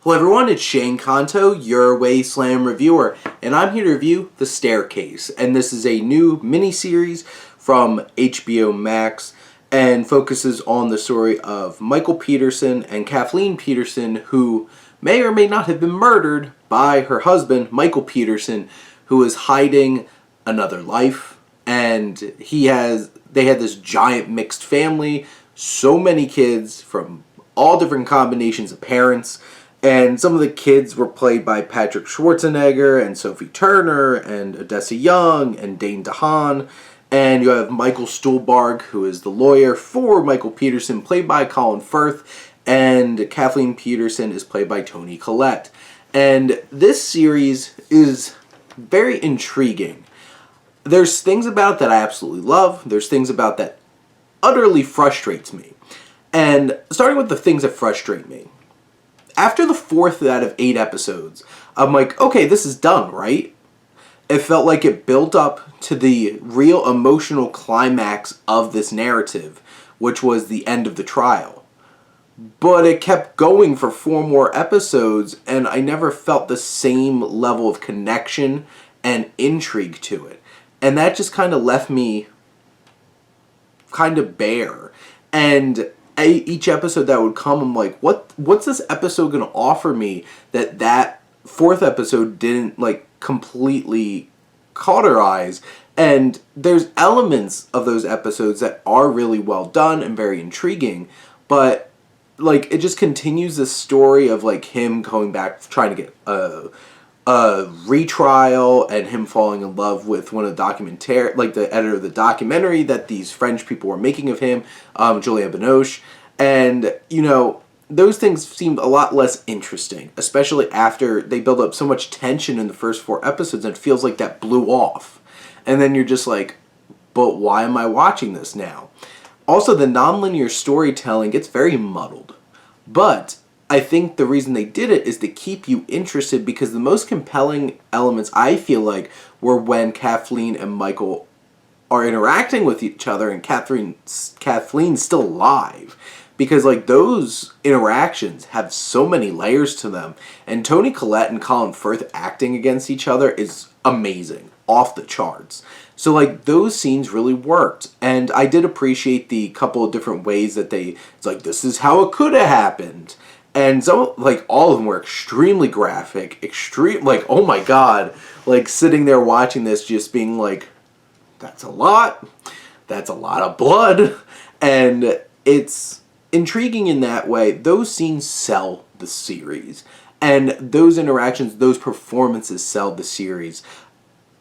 Hello everyone, it's Shane Kanto, your Wasteland reviewer, and I'm here to review The Staircase. And this is a new miniseries from HBO Max and focuses on the story of Michael Peterson and Kathleen Peterson, who may or may not have been murdered by her husband, Michael Peterson, who is hiding another life. And they had this giant mixed family, so many kids from all different combinations of parents. And some of the kids were played by Patrick Schwarzenegger and Sophie Turner and Odessa and Dane DeHaan. And you have Michael Stuhlbarg, who is the lawyer for Michael Peterson, played by Colin Firth. And Kathleen Peterson is played by Toni, Collette. And this series is very intriguing. There's things about it that I absolutely love. There's things about that utterly frustrates me. And starting with the things that frustrate me. After the fourth out of 8 episodes, I'm like, okay, this is done, right? It felt like it built up to the real emotional climax of this narrative, which was the end of the trial. But it kept going for 4 more episodes, and I never felt the same level of connection and intrigue to it. And that just kind of left me kind of bare. And each episode that would come, I'm like, what's this episode going to offer me that fourth episode didn't, like, completely cauterize? And there's elements of those episodes that are really well done and very intriguing, but, like, it just continues this story of, like, him going back, trying to get a retrial, and him falling in love with one of the the editor of the documentary that these French people were making of him, Juliette Binoche. And, you know, those things seemed a lot less interesting, especially after they build up so much tension in the first 4 episodes, and it feels like that blew off. And then you're just like, but why am I watching this now? Also, the nonlinear storytelling gets very muddled. But I think the reason they did it is to keep you interested, because the most compelling elements, I feel like, were when Kathleen and Michael are interacting with each other and Kathleen's still alive. Because, like, those interactions have so many layers to them. And Toni Collette and Colin Firth acting against each other is amazing. Off the charts. So, like, those scenes really worked. And I did appreciate the couple of different ways that it's like, this is how it could have happened. And some, like, all of them were extremely graphic, like, oh my god, like, sitting there watching this just being like, that's a lot of blood, and it's intriguing in that way. Those scenes sell the series, and those interactions, those performances sell the series.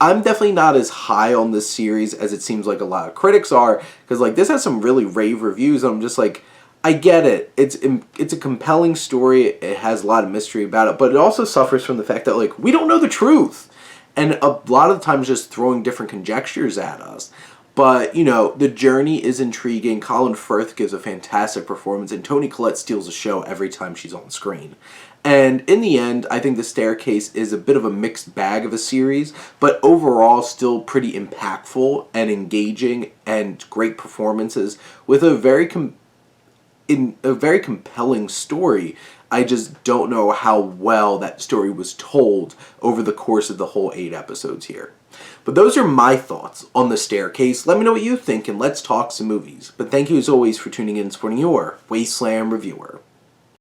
I'm definitely not as high on this series as it seems like a lot of critics are, because, like, this has some really rave reviews, and I'm just like, I get it. It's a compelling story. It has a lot of mystery about it, but it also suffers from the fact that, like, we don't know the truth. And a lot of the times just throwing different conjectures at us. But, you know, the journey is intriguing. Colin Firth gives a fantastic performance, and Toni Collette steals the show every time she's on screen. And in the end, I think The Staircase is a bit of a mixed bag of a series, but overall still pretty impactful and engaging and great performances with a very compelling story. I just don't know how well that story was told over the course of the whole 8 episodes here. But those are my thoughts on The Staircase. Let me know what you think, and let's talk some movies. But thank you as always for tuning in and supporting your Wasteland reviewer.